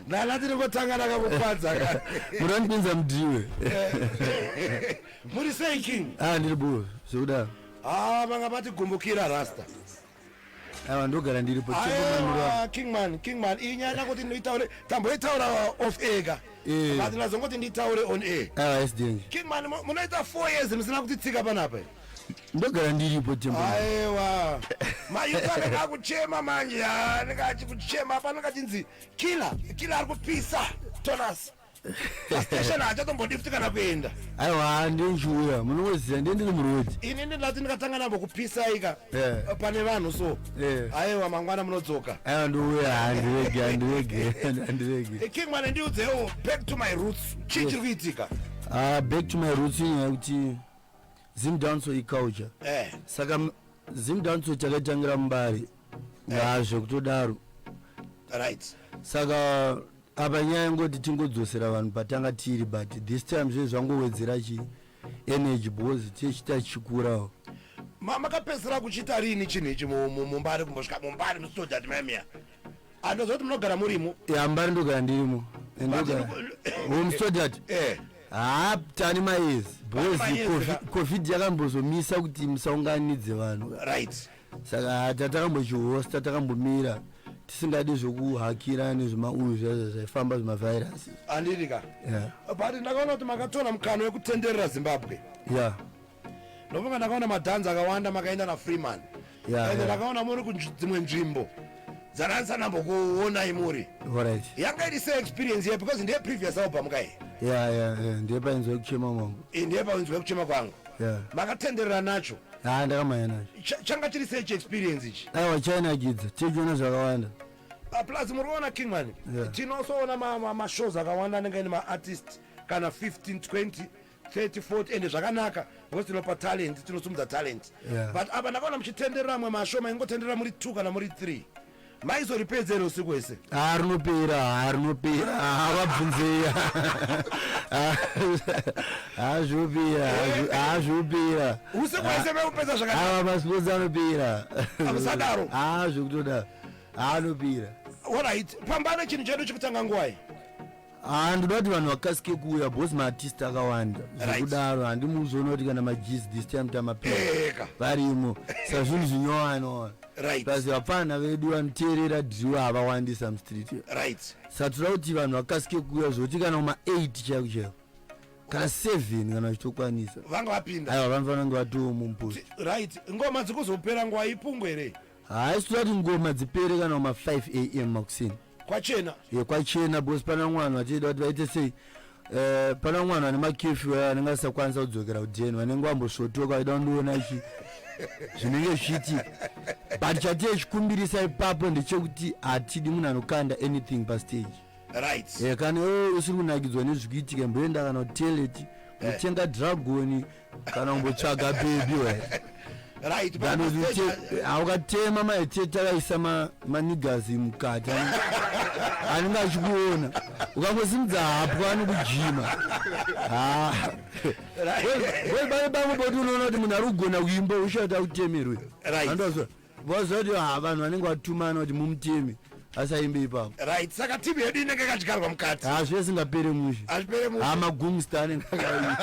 Nala tinongotangana kakufadza. Muranipinza mdiwe. Muri sei King? Ndiri buyo. Zvokuda. Vanga vati gumbukira rasta. Ndogara ndiripo. Kingman inyaya kuti nditaure tamboitaura off air. But nazongoti nditaure on air. Yes denje. Kingman munoita 4 years musina kutitsika panapa. Ndogara ndiripo tembo. Aiwa. Mayutana ngakuchema manje ndikati kuchema apa ndikati killer ari kupisa Tonas. Station achatombodifutika na kuenda. Aiwa ndinjuya munoziya ndiri murodi. Ini ndati ndikatanga nambo kupisa ika. Pane vanhu so. Aiwa mangwana munodzoka. Aiwa ndouya ndirege. Kingman ndiudzewo back to my roots. Chichiri kuitika. Back to my roots yakuti Zimdancehall culture. Saka Zimdancehall chakatangira mbari. Ngazvo kutodaro. Right. Saka apa nyaya ngoti tingodzosera vanhu patanga tiri but this time zvezvangowedzera energy because tichita chikurawo. Makapedzera kuchita rini chinhu ichi mumbari kumbosvika mumbari musodati mamia. Andozoti munogara murimo? Mbari ndogara ndirimo. Musodati? Tani maezi because covid yakambozomisa kuti musaunganidze vanhu. Right. Saka takambochihosta takambomira tisingadi zvokuhakira nezvemauyu zvaifamba zvemavirus. Andirika. But ndakaona kuti makatora mukano wekutenderera Zimbabwe. Ndofunga ndakaona madhanza akawanda makaenda naFreeman. Ende ndakaona muri kudzimwe nzvimbo dzananisa nambokuona imuri. Alright. Yanga iri se experience here because ndiye previous album kai. Ndiye painzwe kuchema mwangu. Ndiye painzwe kuchema kwangu. Makatenderera nacho. Ndakamaya nacho. Changa chiri se experience ichi. Aiwa chainakidza tichiona zvakawanda. Plus muriona Kingman. Tinosoona ma-shows akawanda anenge ine ma-artist kana 15, 20, 30, 40 ende zvakanaka because tinopa talent, tinosumudza talent. But apa ndakaona muchitenderera amwe mashow maingotenderera muri 2 kana muri 3. Maizoripedzera usiku wese. Rinopera havabvunzeya. Zvopera. Usiku wese meupedza zvakanaka. Masipotsi anopera. Amusadaro. Zvokutoda. Anopera. Alright, pambana chinhu chedu chikutanga nguwai. Ndoda kuti vanhu vakasike kuuya because maartist akawanda. Zvokudaro handimuzoona kuti kana majizi this time tamapera varimo. Saka zvinhu zvinyowana. Right. Basi vapfana vedu vanoteerera dhiyo havawandisa mustreet. Right. Saka toda kuti vanhu vakasike kuuya zvoti kana kuma8 chaiko kana 7 kana vachitokwanisa vanga vapinda. Aiwa vanofanira vatowo mumpost. Right. Ngoma dzikuzopera nguva ipungwe here. Sitoda kuti ngoma dzipere kana kuma 5 am makuseni. Kwachena. Kwachena because pana mwana vachida kuti vaite sei. Pana mwana ane makefu anenge asakwanisa kudzokera kudheni vanenge vambosvotoka vaida kundoona ichi zvinenge zvichiitika. But chatiye chikumbirisa ipapo ndechekuti hatidi munhu anokanda anything pastage. Right. Kana usiri kunakidzwa nezvikuitika mboenda kana kuteleti kutenga dragoni kana kumbotsvaga bebi Right. Ukatema maitete akaisa manigazi mukati anenge achikuona ukangosimudza hapo anokujima. Bamwe boti unoona kuti munhu ari kugona kuimba ushata kutemerwe. Andozva vazoti vanhu vanenge vatumana kuti mumuteme asaimbe ipapo. Right. Saka timu yedu inenge yakadyarwa mukati. Zvesingapere mushe. Magungsta anenge akaita.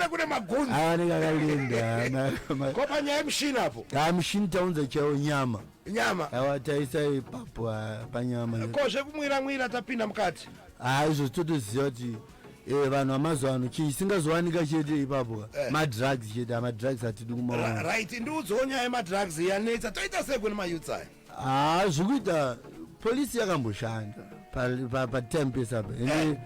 Kune magunzi. Anenge akalinda. Ko panyaya yemushini apo. Mushini taunza chaiwo nyama. Taisa ipapo panyama. Ko zvekumwira tapinda mukati. Izvo totoziva kuti vanhu vamazuva ano chisingazowanika chete ipapo madrugs chete amadrugs hatidi kumaona. Right. Ndiudzowo nyaya yemadrugs yanetsa toita sei kune mayutsai. Zvikuita polisi yakamboshanda patime pesapa ende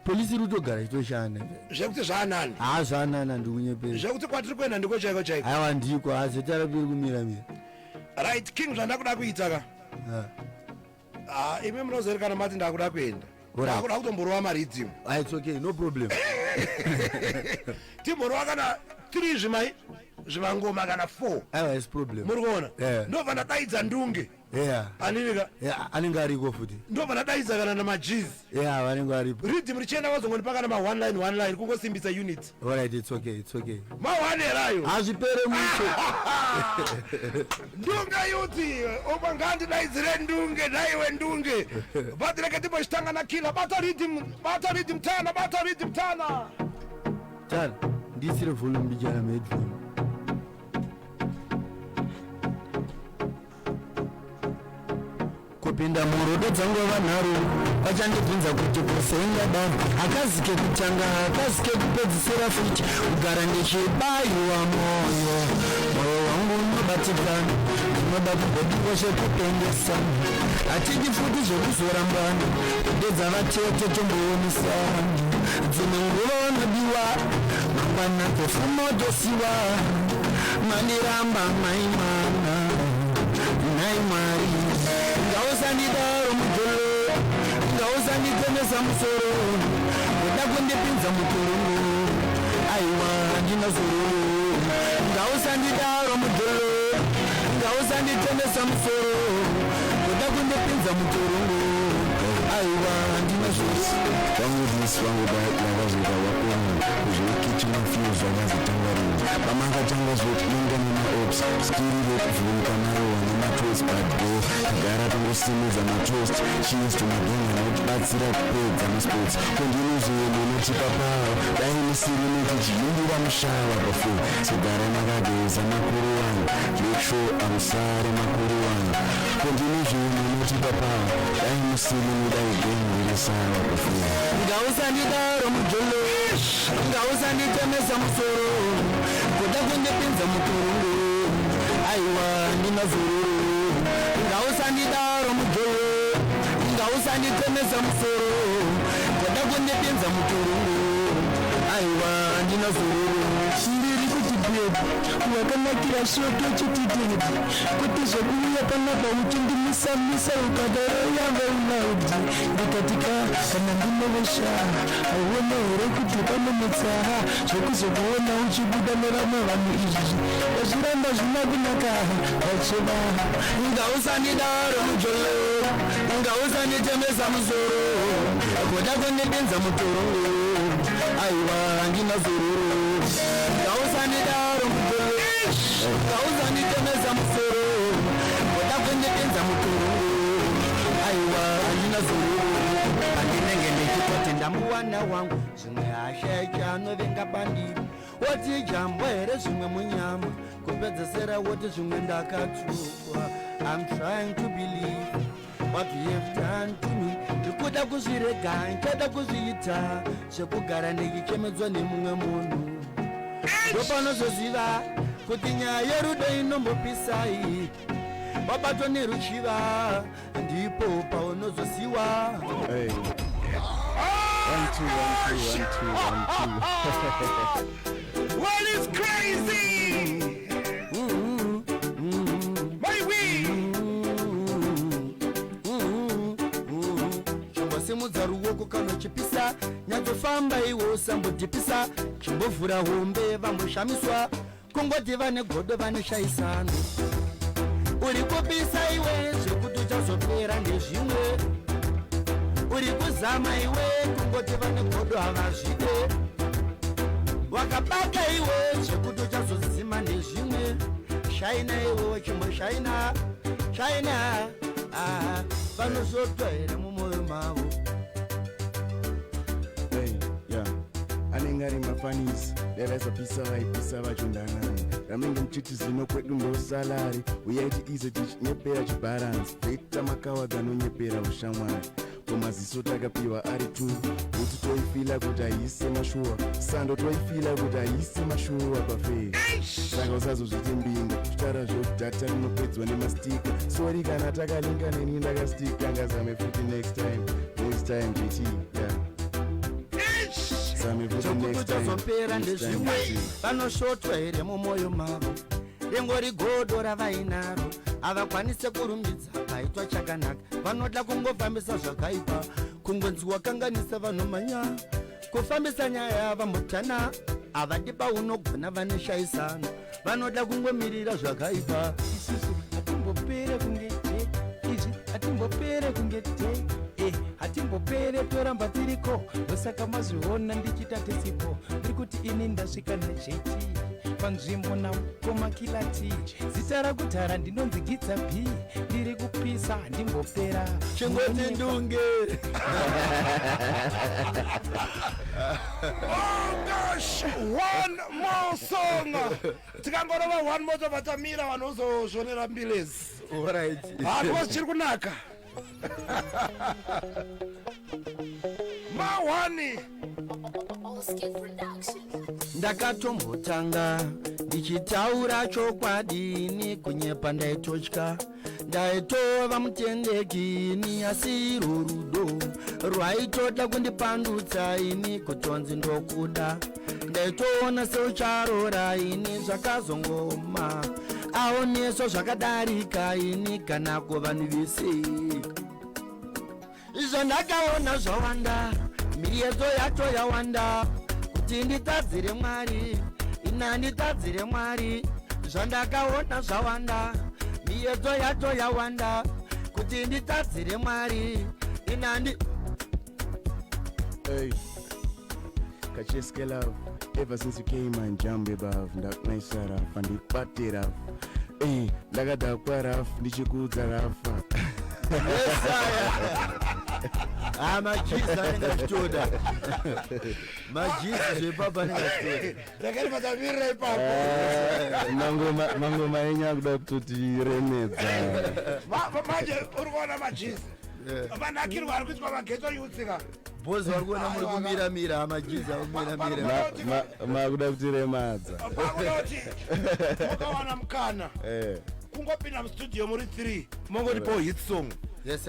polisi iri kutogara chitoshanda zvekuti zvaanani. Zvaanani handikunyepera zvekuti kwatiri kuenda ndiko chaiko chaiko. Aiwa ndiko asi tarapiri kumiramira. Right. King zvandakuda kuita ka imi munozerekana mati ndakuda kuenda ndakuda kutomborova maridhimu. It's okay, no problem. Timborova kana 3 zvimangoma kana 4. Aiwa, it's problem. Muri kuona ndobva ndadaidza Ndunge anivika anenge ariko futi ndo vanadaidza kana namajiz vanenge varipo rhythm richienda vazongoni pakana ma1 line kungosimbisa unit. Alright, it's okay ma1 erayo hazvipere mucho. Ndunge Yut oba ngandidaidzire Ndunge naiwe Ndunge vatireke timbozvitanga nakila bata rhythm tana tana ndisire volume ndichana maheadphone kupinda murodo dzangu vanharo vachandibvunza kuti kusengadaro akazike kutanga akazike kupedzisira futi kugara ndichibayiwa moyo wangu unobatikana ndinoda kubhodiko zvekupengesa hatidi futi zvekuzorambana kudedza vatete tomboonesana dzimwe nguva vanodiwa mangwana tofumotosiwa mandiramba maimana naimwari ngausandidaro mujolo ngausanditenesa musoro kuda kundipinza muturungu aiwa ndina zoro ngausandidaro mujolo ngausanditenesa musoro kuda kundipinza muturungu aiwa ndina zoro vangu navazita wakonga kuzvekichina fiyo zvavazitangarira pamakatanga zvotinonga nemaops skirire kuvhurika narowa nematost badbo gara tongosimudza matost cheese tomadonga nokubatsira kupedza masports kondinozvoyendo notipa pawo dai musiri noti chiyimbira mushava bafo sogara makageza makuru wangu make sure amusare makuru wangu kondinozvoyendo notipa pawo dai musiri nodai gengu risava bafo ngausandidaro mujolo ngausanditenesa musoro kuda kundipinza muturungu aiwa ndina zoro ngausandidaro mujolo ngausanditenesa musoro kuda kundipinza muturungu aiwa ndina zoro ndiri kuti bebi wakanakira shoto chitititi kuti zvekuuya panapa uchindimusamisa ukadaro yava unaudi ndikatika kana ndinovesha auona here kuti pane mutsaha zvekuzokuona uchibuda nevamwe vanhu izvi vazviramba zvina kunaka vacheva ngausandidaro mujolo ngausanditemesa musoro kuda kundipinza muturungu aiwa ndina zoro ngausandidaro mujolo ngausanditenesa musoro kuda kundipinza muturungu aiwa ndina zoro pandinenge ndichitoti ndamuwana wangu zvimwe hasha anovenga pandiri woti jambo here zvimwe munyama kupedzesera woti zvimwe ndakatukwa. I'm trying to believe what you have done to me. Ndikuda kuzvirega ndoda kuzviita zvekugara ndichichemedzwa nemumwe munhu ndopanozoziva kuti nyaya yerudo inombopisai wabatwa neruchiva ndipo paunozosiwa. Hey. 1 2 Well, it's crazy. My way. Simudza ruoko kana chipisa nyadzofamba iwo sambodhipisa chimbovhura hombe vamboshamiswa kungoti vane godo vanoshaisana uri kupisa iwe zvekuti uchazopera ndezvimwe uri kuzama iwe kungoti vane godo havazvide wakabaka iwe zvekuti uchazozima ndezvimwe shaina iwe chimboshaina shaina vanozotwaira mumwoyo mavo. Anenge ari mafanisi davaisapisa vaipisa vachondanani ramenge muchiti zvino kwedu ndosalari uyaiti izo tichinyepera chibharansi veita makawadzwa anonyepera ushamwari komaziso takapiwa ari 2 kuti toifila kuti haisi mashuwa sando toifila kuti haisi mashuwa pafei saka usazozviti mbinga kutaura zvokudhata rinopedzwa nemastika sori kana takalinga neni ndakastika ngazame futi next time JT zvokutozopera ndezvimwe vanoshotwa here mumwoyo mavo rengori godo ravainaro havakwanise kurumbidza paitwa chakanaka vanoda kungofambisa zvakaipa kungonziwa kanganisa vanomanya kufambisa nyaya vambotana havadi paunogona vaneshaisana vanoda kungomirira zvakaipa isusu hatimbopere kunge timbopere kunge te hatimbopere toramba tiriko osaka mazviona ndichita tisipo ndiri kuti ini ndasvika naJT panzvimbo nakomakilati zita rakudhara ndinonzigidza b ndiri kupisa ndimbopera chingoti ndunge Oh gosh, one more song. Tikangorova one more tovatamira vanozozvonera mbilezi. alright Hapo chiri kunaka. Mawani. ndakatombotanga ndichitaura chokwadi kunyepa ndaitotya ndaitova mutendeki ini asi rudo rwaitoda kundipandutsa ini kutonzi ndokuda ndaitoona seucharora ini zvakazongoma aoneso zvakadarika ini kana kuvanhu vese izvo ndakaona zvawanda miedzo yacho yawanda kuti nditadzire mwari ina nditadzire mwari zvandakaona zvawanda miedzo yacho yawanda kuti nditadzire mwari ina Hey, Kacheske love. Ever since you came and jammed above, ndak nice rough and it party rough. Hey, ndakada kwa rough, ndichikudza rafa. majizi anengachitoda majizi zvepapa anengachitoda Rekeni vatamirira ipapo. Mangoma enya kuda kutotiremedza. Manje uri kuona majizi. Vanakirwa vari kuitwa mageto yutsika. bhozi vari kuona muri kumiramira majizi akumiramira Makuda kutiremadza. Pakunoti mukawana mukana. Kungopinda mustudio muri 3 mongoripo hit song. yes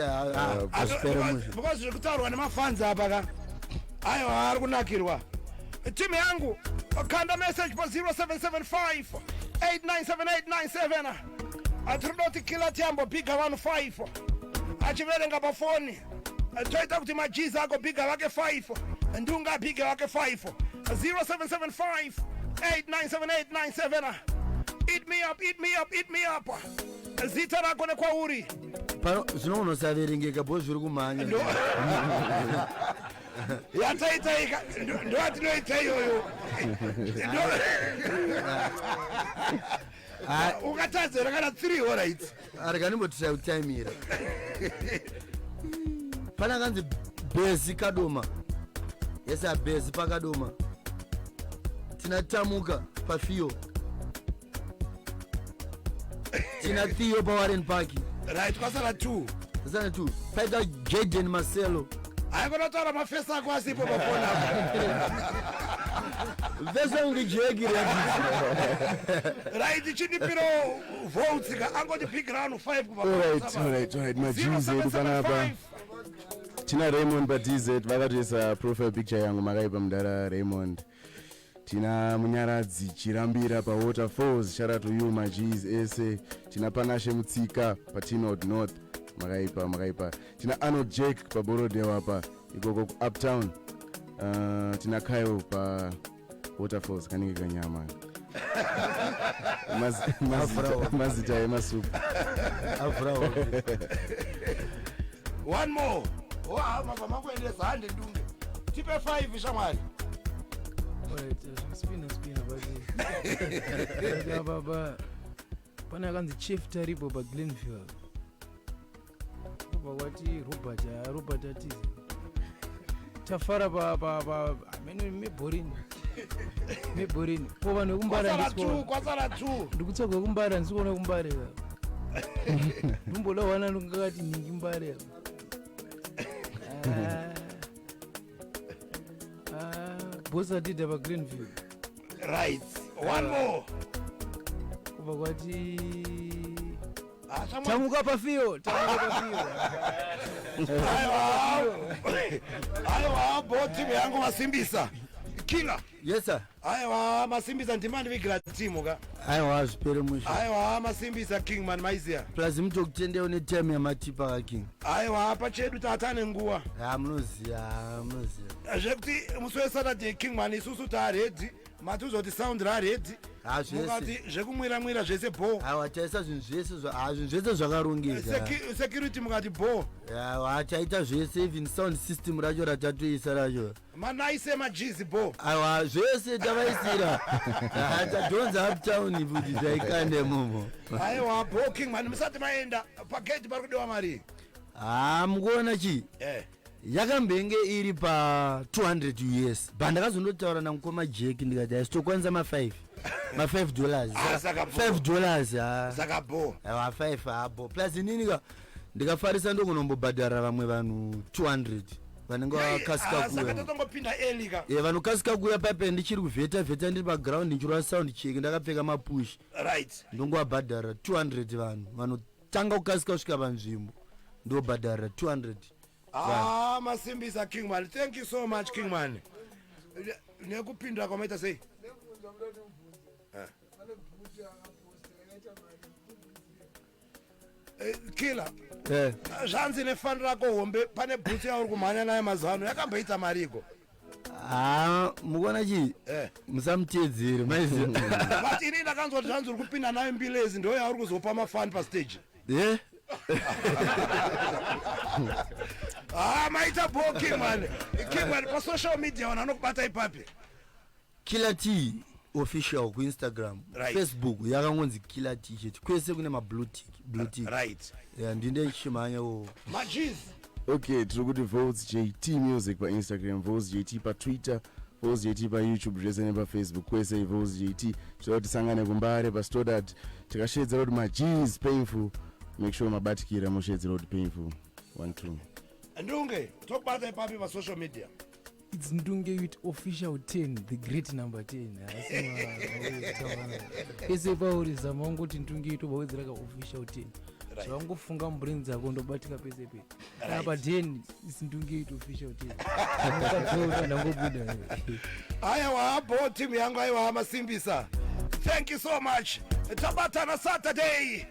Because zviri kutaurwa nemafanzi apa ka. Aiwa ari kunakirwa. Timu yangu kanda message pa 0775 897897. Atrudoti kila tiambo piga 15. Achiverenga pa phone. Toita kuti majizi ako piga wake 5. Ndunga piga wake 5. 0775 897897. Eat me up, eat me up, eat me up. Zita rako nekwauri. pano zvinounosaverengeka bhozi zviri kumhanya Yataitaika ndo atinoita iyoyo. Ukatadzera kana 3 alright. arikanimbotisautaimira pana kanzi bhezi kadoma yes bhezi pakadoma tinatamuka pafiyo tina Theo paWarren Park Right, kwasara 2. zana 2 paita Jaden Marcelo Aikonotaura mafesa ako asipo pa phone apo. vese ungijegiri Right, chindipiro Voltz ka angoti pick round 5 kuba. Alright. Majizi edu panapa. Tina Raymond Batize vakatoisa profile picture yangu makaipa mudara Raymond. Tina Munyaradzi Chirambira pa Waterfalls, shout out to you Majizi ese. Tina Panashe Mutsika pa Tinod North, makaipa. Tina Arnold Jake pa Borodewa pa ikoko Uptown. Tina Kayo pa Waterfalls kanike kanyama. Mazita emasupu. One more. Mama makuendesa hande Ndunge. Tipe 5 shamwari. spina baba pana kanzi chief taribo pa Glenfield kwati Robert atizi tafara pa amene meborini po vanhu kumbara Kwasara 2. ndikutsoka kumbara ndisikuona kumbarira ndimbola wana ndingakati ndingimbarira boss atida pa Greenfield. Right. One more. Kuba kwati Tamuka pa field. Aiwa boti yangu masimbisa. Killer. yes sir Aiwa masimbisa ndimandi vigira timu ka. aiwa zvipere musha Aiwa masimbisa King man maizia. plus mutokutendeo netime yamatipa aking Aiwa pachedu tatane nguwa. munoziya Zvekuti musi weSaturday King man isusu taready mati uzoti sound raredi mukati zvekumwira zvese bo taisa zvinhu zvese zvakarongeka security mukati bo taita zvese even sound system racho ratatoisa racho manaise majizi bo zvese tavaisira tadhonza uptown kuti zvaikande mumo aiwa bo Kingman musati maenda pagate pari kudiwa mari mukuona chi yakambenge iri pa 200 US bandakazondotaura namukoma Jack ndikati aisitokwanisa $5 $5 saka bo 5 abo plus inini ndikafarisa ndokunombobhadhara vamwe vanhu 200 vanenge vakasika kuya vanokasika kuya pape ndichiri kuvheta ndiri paground ndichirwa sound check ndakapfeka mapush ndongovabhadhara 200 vanhu vanotanga kukasika kusvika panzvimbo ndobhadhara 200 masimbisa Kingman. Thank you so much Kingman. Nekupindura kwamaita sei? Kila zvanzi nefani rako hombe pane bhuti yauri kumhanya nayo mazano yakamboita mariko mukuona chi musamutedzere maiziva but ini ndakanzwa kuti zvanzi uri kupinda nayo mbilezi ndo yauri kuzopa mafani pastage maita bo Kingman pasocial media vanhu vanokubata ipapi Killer T official kuInstagram Facebook yakangonzi Killer T chete kwese kune mablue tick right ndinde chimhanya majiz okay tiri kuti Voltz JT music pa Instagram, Voltz JT pa Twitter, Voltz JT pa YouTube, zvese nepafacebook kwese Voltz JT. Kuti tisangane kumbare pa Stoddard tikashedzera kuti majiz painful, make sure mabatikira moshedzera kuti painful 1-2. Ndunge tokubata ipapi pa social media. It's Ndunge Yut official 10, the great number 10. Ese pauri zama ngoti Ndunge Yut bawedzera ka official 10. Zvangofunga murenza kondobatika pese pe. Apa 10 is Ndunge Yut official 10. Ndangobuda. Aiwa bo team yangu aiwa masimbisa. Thank you so much. Tabatana Saturday.